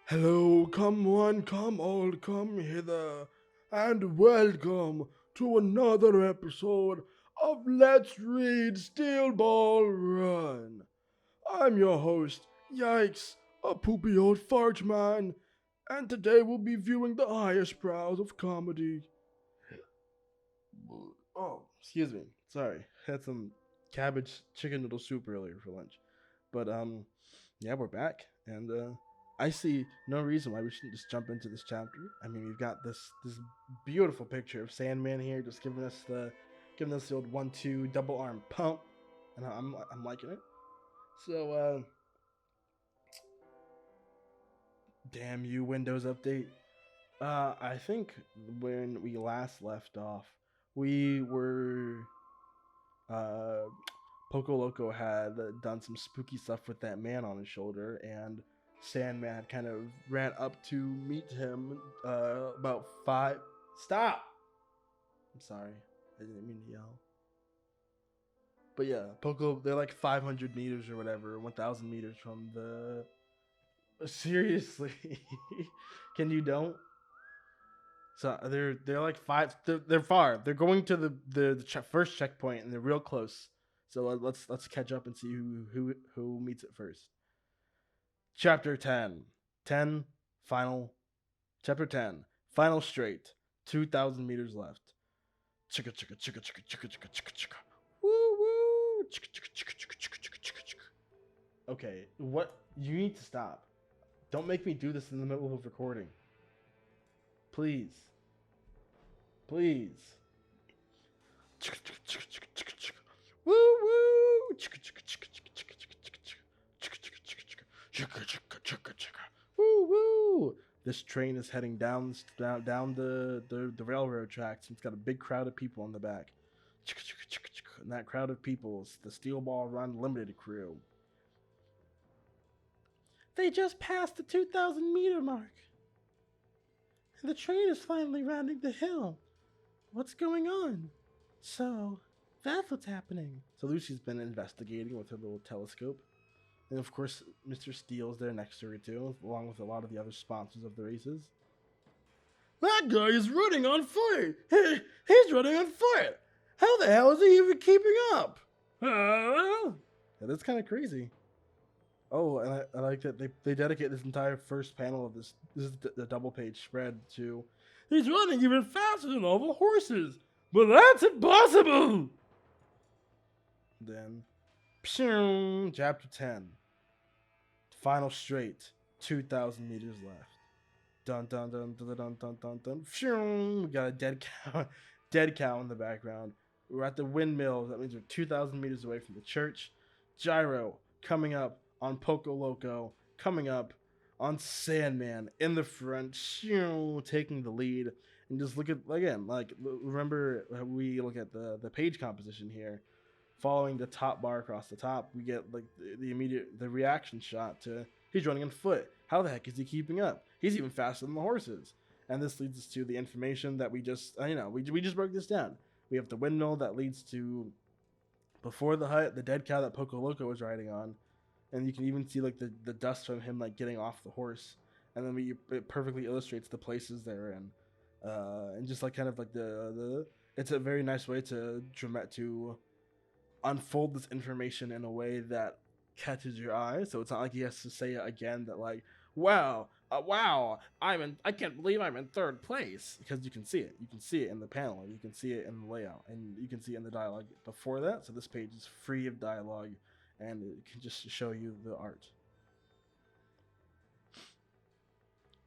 Hello, come one, come all, come hither, and welcome to another episode of Let's Read Steel Ball Run. I'm your host, Yikes, a poopy old fart man, and today we'll be viewing the highest brows of comedy. Oh, excuse me, sorry, had some cabbage chicken noodle soup earlier for lunch. But yeah, we're back, and I see no reason why we shouldn't just jump into this chapter. I mean, we've got this beautiful picture of Sandman here, just giving us the old 1-2 double arm pump, and I'm liking it. So damn you, Windows update. I think when we last left off, we were uh Poco Loco had done some spooky stuff with that man on his shoulder, and Sandman had kind of ran up to meet him about five. Stop! I'm sorry. I didn't mean to yell. But yeah, Poco, they're like 500 meters or whatever, 1,000 meters from the. Seriously? Can you don't? So they're like five. They're far. They're going to the first checkpoint, and they're real close. So let's catch up and see who meets it first. Chapter 10. 10 final. Chapter 10. Final straight. 2,000 meters left. Chicka chicka chicka chicka chicka chicka chicka chicka. Woo woo. Chicka chicka chicka chicka chicka chicka chicka chicka. Okay, what? You need to stop. Don't make me do this in the middle of recording. Please. Please. Woo woo. Woo woo. This train is heading down the railroad tracks. It's got a big crowd of people in the back. And that crowd of people is the Steel Ball Run Limited crew. They just passed the 2,000-meter mark. And the train is finally rounding the hill. What's going on? So, that's what's happening. So Lucy's been investigating with her little telescope. And of course, Mr. Steele's there next to her too, along with a lot of the other sponsors of the races. That guy is running on foot! He's running on foot! How the hell is he even keeping up? That is kind of crazy. Oh, and I like that they dedicate this entire first panel of this is the double page spread to he's running even faster than all the horses, but that's impossible. Then, chapter 10, final straight, 2,000 meters left. Dun dun dun dun dun dun dun dun. We got a dead cow in the background. We're at the windmill. That means we're 2,000 meters away from the church. Gyro coming up on Poco Loco, coming up on Sandman in the front, taking the lead. And just look at, again, like, remember we look at the page composition here. Following the top bar across the top, we get like the immediate the reaction shot to he's running on foot. How the heck is he keeping up? He's even faster than the horses. And this leads us to the information that we just we just broke this down. We have the windmill that leads to before the hut, the dead cow that Poco Loco was riding on, and you can even see like the dust from him like getting off the horse, and then it perfectly illustrates the places they're in, and just like kind of like the it's a very nice way to unfold this information in a way that catches your eye. So it's not like he has to say it again that like, wow, I can't believe I'm in third place, because you can see it. You can see it in the panel. You can see it in the layout, and you can see it in the dialogue before that. So this page is free of dialogue, and it can just show you the art.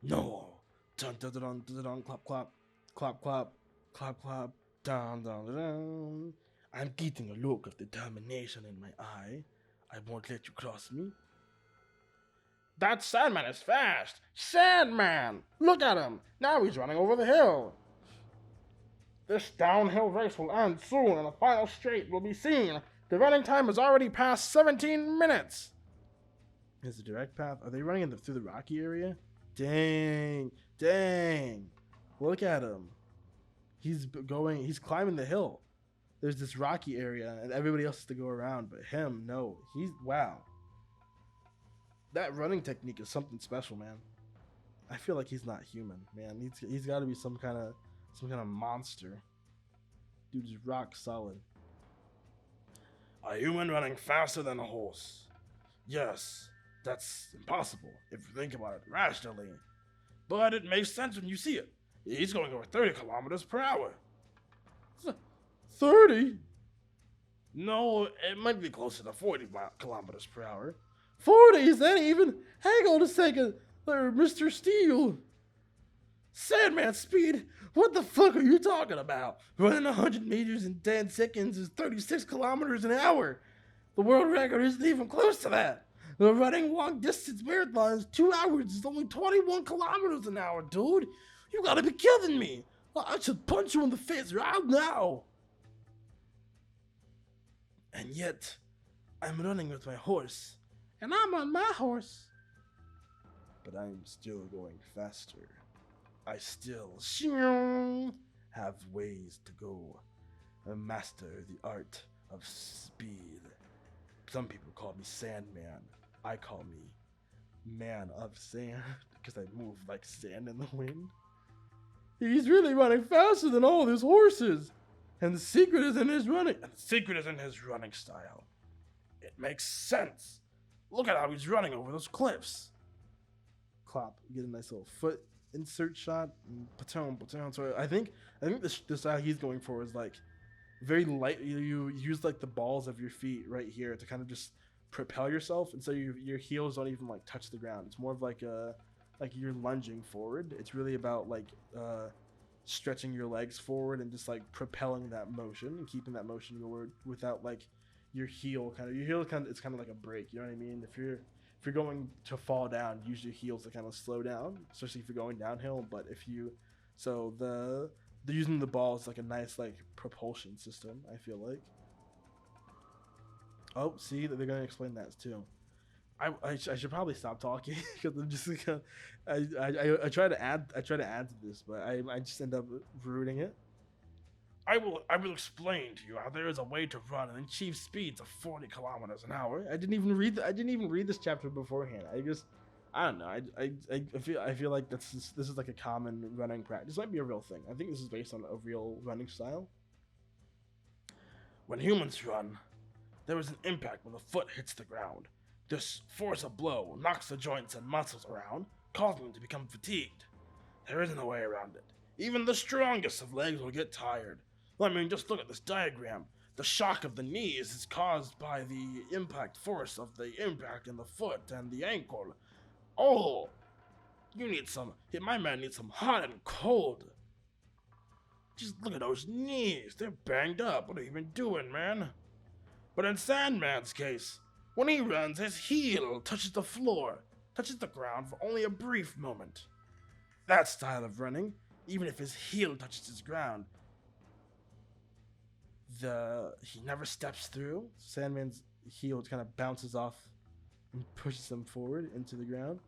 No, dun dun dun dun dun, dun clap clap, clap clap, clap clap, dun dun dun dun. I'm getting a look of determination in my eye. I won't let you cross me. That Sandman is fast! Sandman! Look at him! Now he's running over the hill! This downhill race will end soon and the final straight will be seen. The running time is already past 17 minutes! Is the direct path? Are they running through the rocky area? Dang! Look at him. He's climbing the hill. There's this rocky area and everybody else has to go around, but him, no. Wow. That running technique is something special, man. I feel like he's not human, man. He's got to be some kind of monster. Dude's rock solid. A human running faster than a horse. Yes, that's impossible if you think about it rationally. But it makes sense when you see it. He's going over 30 kilometers per hour. 30? No, it might be closer to 40 kilometers per hour. 40? Is that even? Hang on a second, Mr. Steele. Sandman speed? What the fuck are you talking about? Running 100 meters in 10 seconds is 36 kilometers an hour. The world record isn't even close to that. The running long distance marathons 2 hours is only 21 kilometers an hour, dude. You gotta be kidding me. I should punch you in the face right now. And yet, I'm running with my horse. And I'm on my horse. But I'm still going faster. I still have ways to go. I master the art of speed. Some people call me Sandman. I call me Man of Sand because I move like sand in the wind. He's really running faster than all his horses. And the secret is in his running. And the secret is in his running style. It makes sense. Look at how he's running over those cliffs. Clop, get a nice little foot insert shot. Platoon. So I think the style he's going for is like very light. You use like the balls of your feet right here to kind of just propel yourself, and so your heels don't even like touch the ground. It's more of like you're lunging forward. It's really about like stretching your legs forward and just like propelling that motion and keeping that motion forward without like your heel it's kind of like a brake. You know what I mean? If you're going to fall down, use your heels to kind of slow down, especially if you're going downhill. But the using the ball is like a nice like propulsion system, I feel like. Oh, see, they're gonna explain that too. I should probably stop talking because I'm just I try to add to this, but I just end up ruining it. I will explain to you how there is a way to run and achieve speeds of 40 kilometers an hour. I didn't even read this chapter beforehand. I don't know. I feel like this is like a common running practice. This might be a real thing. I think this is based on a real running style. When humans run, there is an impact when the foot hits the ground. This force of blow knocks the joints and muscles around, causing them to become fatigued. There isn't a way around it. Even the strongest of legs will get tired. I mean, just look at this diagram. The shock of the knees is caused by the impact force of the impact in the foot and the ankle. Oh, my man needs some hot and cold. Just look at those knees. They're banged up. What are you been doing, man? But in Sandman's case, when he runs, his heel touches the ground for only a brief moment. That style of running, even if his heel touches his ground, he never steps through. Sandman's heel kind of bounces off and pushes him forward into the ground.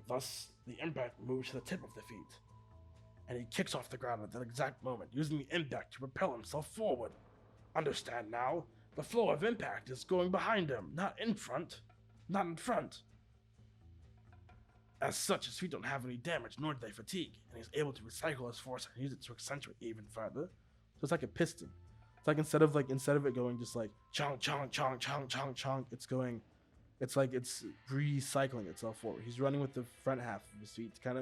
Thus, the impact moves to the tip of the feet, and he kicks off the ground at that exact moment, using the impact to propel himself forward. Understand now? The flow of impact is going behind him, not in front. As such, his feet don't have any damage, nor do they fatigue, and he's able to recycle his force and use it to accentuate even further. So it's like a piston. It's like instead of it going just like chonk chonk chonk chonk chonk chonk, it's like it's recycling itself forward. He's running with the front half of his feet. It's kind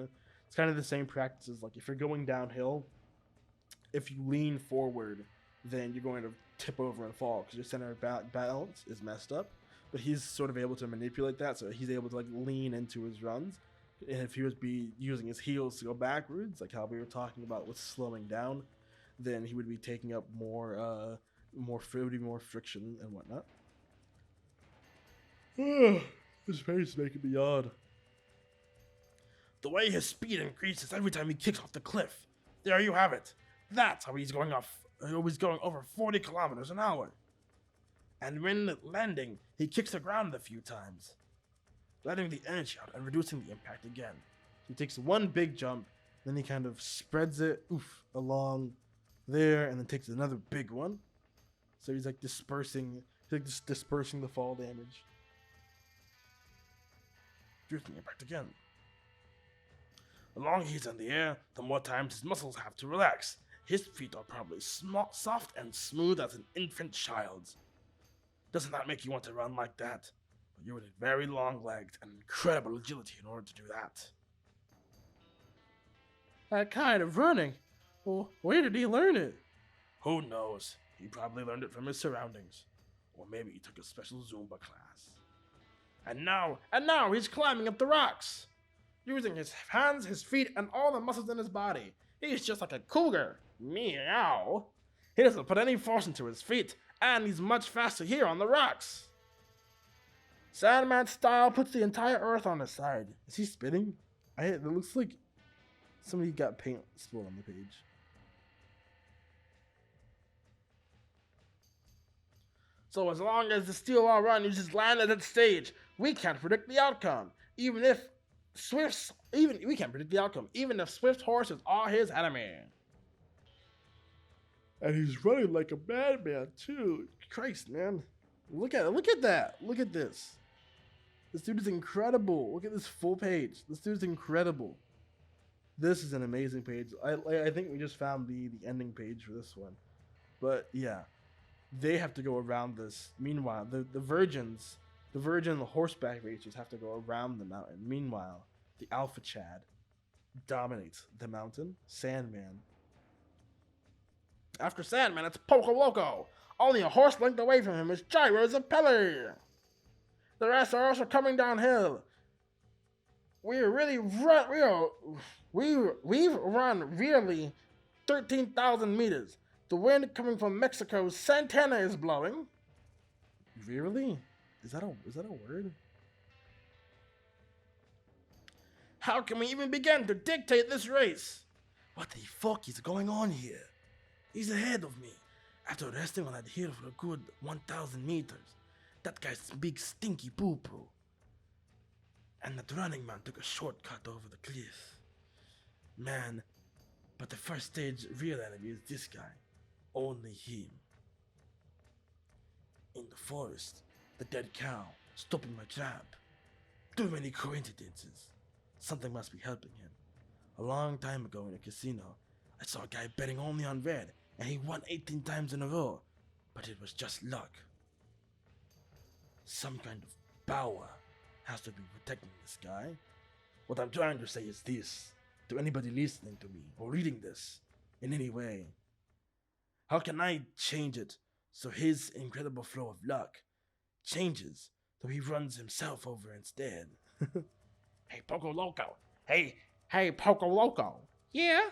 of the same practice as like if you're going downhill, if you lean forward, then you're going to tip over and fall because your center of balance is messed up. But he's sort of able to manipulate that, so he's able to like lean into his runs. And if he was using his heels to go backwards, like how we were talking about with slowing down, then he would be taking up more friction and whatnot. His face is making me yawn. The way his speed increases every time he kicks off the cliff. There you have it. That's how he's going over 40 kilometers an hour. And when landing, he kicks the ground a few times, letting the energy out and reducing the impact again. He takes one big jump, then he kind of spreads it along there, and then takes another big one. So he's like dispersing the fall damage. drifting it back again. The longer he's in the air, the more times his muscles have to relax. His feet are probably soft and smooth as an infant child's. Doesn't that make you want to run like that? But you would need very long legs and incredible agility in order to do that. That kind of running? Well, where did he learn it? Who knows? He probably learned it from his surroundings. Or maybe he took a special Zumba class. And now he's climbing up the rocks. Using his hands, his feet, and all the muscles in his body. He's just like a cougar. Meow. He doesn't put any force into his feet, and he's much faster here on the rocks. Sandman style puts the entire earth on his side. Is he spitting? It looks like somebody got paint spilled on the page. So as long as the steel wall run uses land at its stage, we can't predict the outcome. Even if Swift's horses are his enemy. And he's running like a madman too. Christ, man. Look at that. Look at this. This dude is incredible. Look at this full page. This dude's incredible. This is an amazing page. I think we just found the ending page for this one. But yeah. They have to go around this. Meanwhile, the virgin horseback racers have to go around the mountain. Meanwhile, the Alpha Chad dominates the mountain. Sandman. After Sandman, it's Poco Loco. Only a horse length away from him is Gyro Zappelli. The rest are also coming downhill. We've run really 13,000 meters. The wind coming from Mexico's Santana is blowing. Really? Is that a word? How can we even begin to dictate this race? What the fuck is going on here? He's ahead of me. After resting on that hill for a good 1,000 meters. That guy's big stinky poo-poo. And that running man took a shortcut over the cliff. Man, but the first stage real enemy is this guy. Only him. In the forest, the dead cow, stopping my trap. Too many coincidences. Something must be helping him. A long time ago in a casino, I saw a guy betting only on red, and he won 18 times in a row. But it was just luck. Some kind of power has to be protecting this guy. What I'm trying to say is this, to anybody listening to me or reading this in any way. How can I change it so his incredible flow of luck changes so he runs himself over instead? Hey, Poco Loco. Hey, Poco Loco. Yeah?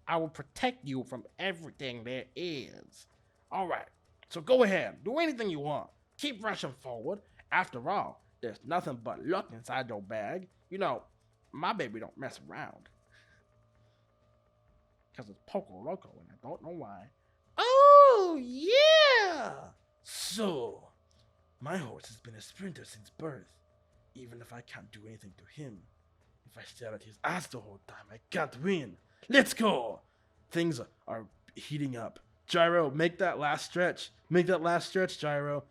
I will protect you from everything there is. Alright, so go ahead. Do anything you want. Keep rushing forward. After all, there's nothing but luck inside your bag. You know, my baby don't mess around. Because it's Poco Loco and I don't know why. Oh, yeah! So, my horse has been a sprinter since birth. Even if I can't do anything to him. If I stare at his ass the whole time, I can't win. Let's go! Things are heating up. Gyro, make that last stretch. Make that last stretch, Gyro.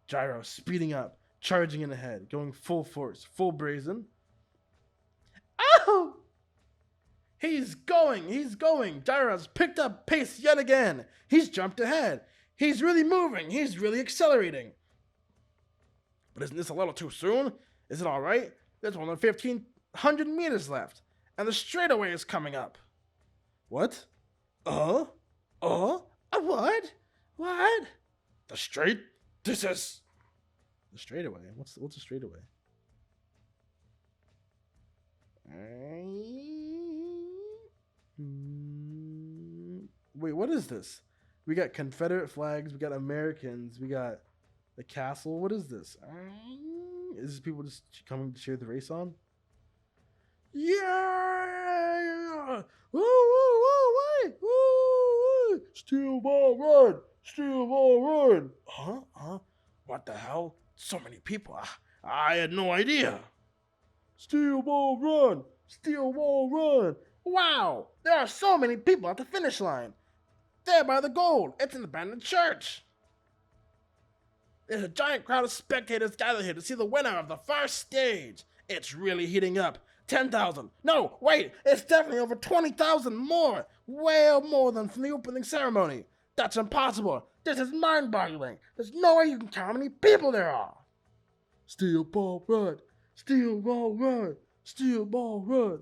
Gyro speeding up, charging in ahead, going full force, full brazen. Oh! He's going. Gyro's picked up pace yet again. He's jumped ahead. He's really moving. He's really accelerating. But isn't this a little too soon? Is it alright? There's more than 1,500 meters left. And the straightaway is coming up. What? What? What? The straight? This is... The straightaway? What's a straightaway? Wait, what is this? We got Confederate flags, we got Americans, we got the castle. What is this? Is this people just coming to cheer the race on? Yeah! Woo, woo, woo, wait! Woo, woo! Steel ball run! Steel ball run! Huh? What the hell? So many people. I had no idea. Steel ball run! Steel ball run! Wow! There are so many people at the finish line. There by the gold! It's in the abandoned church! There's a giant crowd of spectators gathered here to see the winner of the first stage. It's really heating up. 10,000. No, wait, it's definitely over 20,000 more. Way more than from the opening ceremony. That's impossible. This is mind-boggling. There's no way you can count how many people there are. Steel ball run. Steel ball run. Steel ball run.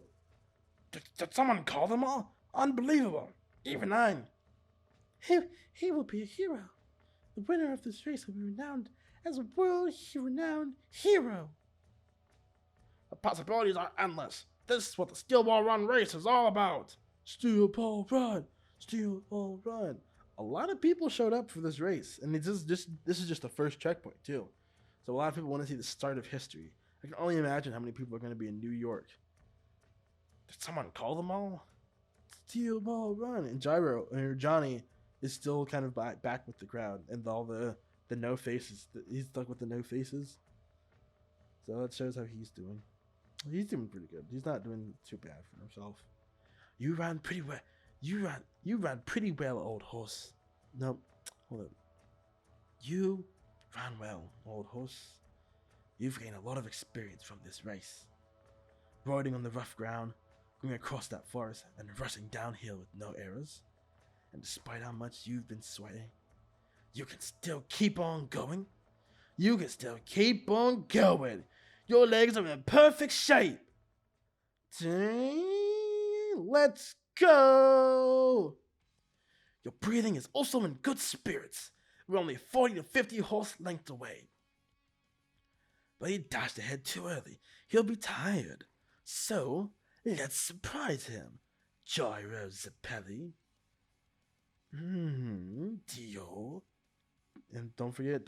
Did someone call them all? Unbelievable. Even I. He will be a hero. The winner of this race will be renowned as a world-renowned hero. The possibilities are endless. This is what the Steel Ball Run race is all about. Steel Ball Run. Steel Ball Run. A lot of people showed up for this race, and this is just the first checkpoint too. So a lot of people want to see the start of history. I can only imagine how many people are going to be in New York. Did someone call them all? Steel Ball Run. And Johnny is still kind of back with the crowd and all the no faces. He's stuck with the no faces. So that shows how he's doing. He's doing pretty good. He's not doing too bad for himself. You ran pretty well. You ran pretty well, old horse. No, hold up. You ran well, old horse. You've gained a lot of experience from this race. Riding on the rough ground, going across that forest, and rushing downhill with no errors. And despite how much you've been sweating, you can still keep on going. You can still keep on going. Your legs are in perfect shape. Let's go. Your breathing is also in good spirits. We're only 40 to 50 horse lengths away. But he dashed ahead too early. He'll be tired. So, let's surprise him. Gyro Zappelli. Dio. And don't forget,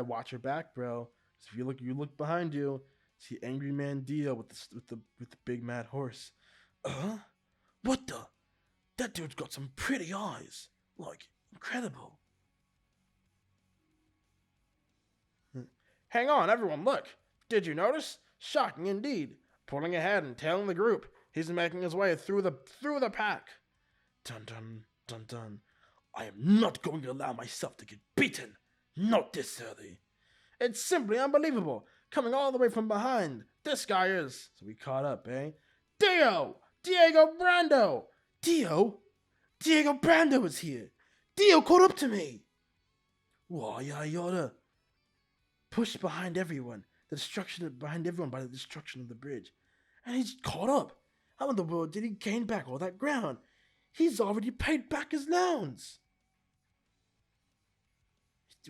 watch your back, bro. So if you look behind you, see Angry Man Dio with the big mad horse. What the? That dude's got some pretty eyes. Like, incredible. Hang on, everyone, look. Did you notice? Shocking indeed. Pulling ahead and tailing the group. He's making his way through the pack. Dun dun dun dun. I am not going to allow myself to get beaten. Not this early. It's simply unbelievable. Coming all the way from behind. This guy is. So we caught up, eh? Diego Brando! Diego Brando is here. Dio caught up to me. Why, I oughta push behind everyone. Behind everyone by the destruction of the bridge. And he's caught up. How in the world did he gain back all that ground? He's already paid back his loans.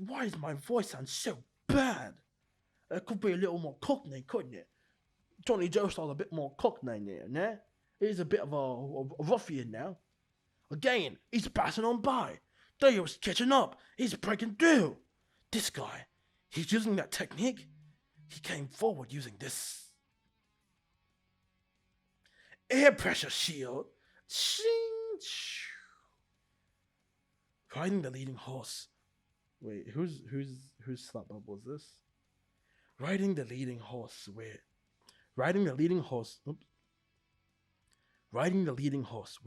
Why does my voice sound so bad? It could be a little more cockney, couldn't it? Johnny Joestar's a bit more cockney there, nah? He's a bit of a ruffian now. Again, he's passing on by. Dio's catching up. He's breaking through. This guy, he's using that technique. He came forward using this air pressure shield. Riding the leading horse. Wait, whose slap bubble is this? Riding the leading horse where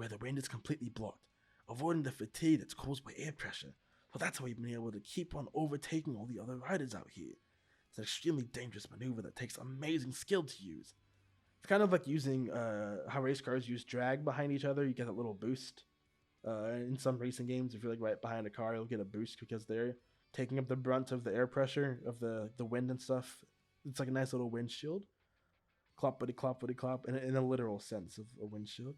the wind is completely blocked, avoiding the fatigue that's caused by air pressure. So that's how we've been able to keep on overtaking all the other riders out here. It's an extremely dangerous maneuver that takes amazing skill to use. It's kind of like using how race cars use drag behind each other. You get a little boost. In some racing games, if you're like right behind a car, you'll get a boost because they're taking up the brunt of the air pressure of the wind and stuff. It's like a nice little windshield. Cloppity cloppity clop in a literal sense of a windshield.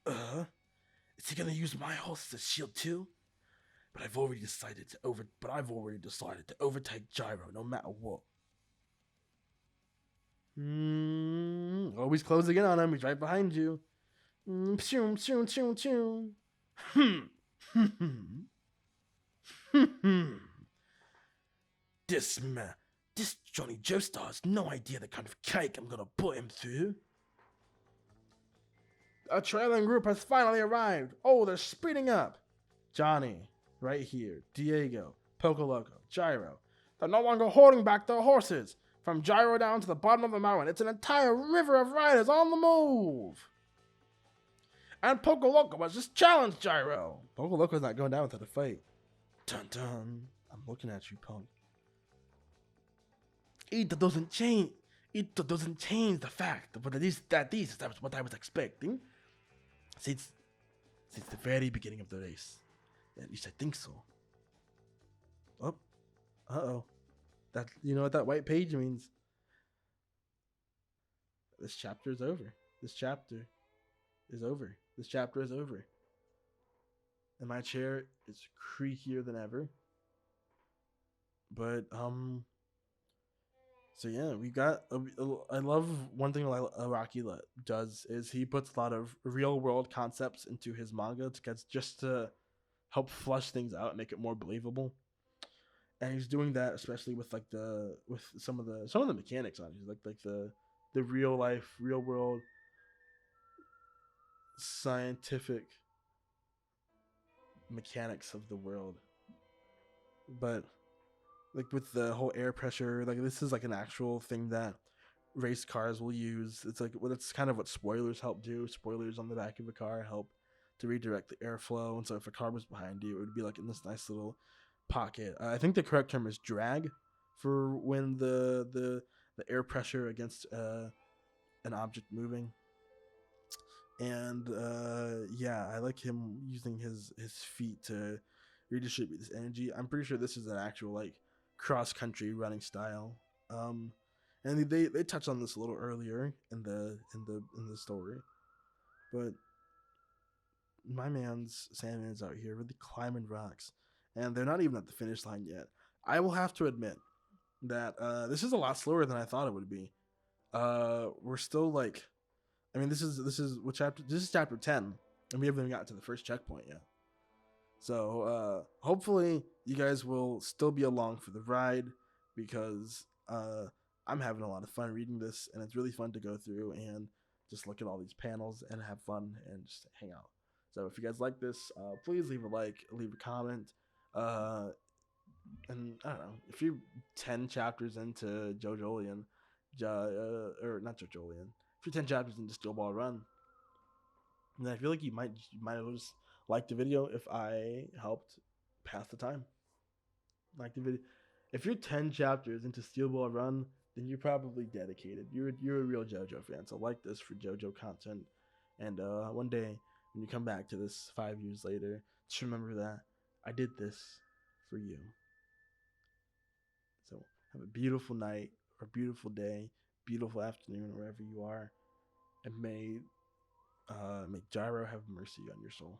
Is he gonna use my horse as a shield too? But I've already decided to overtake Gyro no matter what. Always closing in on him. He's right behind you. This Johnny Joestar has no idea the kind of cake I'm gonna put him through. A trailing group has finally arrived. Oh, they're speeding up. Johnny, right here. Diego, Poco Loco, Gyro. They're no longer holding back their horses. From Gyro down to the bottom of the mountain, it's an entire river of riders on the move. And Poco Loco was just challenged Gyro. Poco Loco's not going down without a fight. Dun dun. I'm looking at you, punk. It doesn't change. It doesn't change the fact that this is what I was expecting since the very beginning of the race. At least I think so. Oh, uh-oh. That, you know what that white page means? This chapter is over. This chapter is over. This chapter is over. And my chair is creakier than ever. But so yeah, we got. I love one thing Araki does is he puts a lot of real world concepts into his manga just to help flush things out and make it more believable. And he's doing that especially with some of the mechanics on it, like the real life, real world, scientific mechanics of the world. But like with the whole air pressure, like this is like an actual thing that race cars will use. It's like, well, that's kind of what spoilers help do. Spoilers on the back of a car help to redirect the airflow, and so if a car was behind you, it would be like in this nice little pocket. I think the correct term is drag for when the air pressure against an object moving. And yeah, I like him using his feet to redistribute this energy. I'm pretty sure this is an actual like cross country running style. And they touch on this a little earlier in the story, but my man's Sandman's out here really climbing rocks, and they're not even at the finish line yet. I will have to admit that this is a lot slower than I thought it would be. We're still like, I mean, this is what chapter? This is chapter 10, and we haven't even gotten to the first checkpoint yet. So hopefully you guys will still be along for the ride because I'm having a lot of fun reading this, and it's really fun to go through and just look at all these panels and have fun and just hang out. So if you guys like this, please leave a like, leave a comment, uh, and I don't know if you're 10 chapters into JoJolian, or not JoJolian. If you're 10 chapters into Steel Ball Run, then I feel like you might have just liked the video if I helped pass the time. Like the video. If you're 10 chapters into Steel Ball Run, then you're probably dedicated. You're a real JoJo fan. So like this for JoJo content. And one day when you come back to this 5 years later, just remember that I did this for you. So have a beautiful night or beautiful day, beautiful afternoon, wherever you are, and may Gyro have mercy on your soul.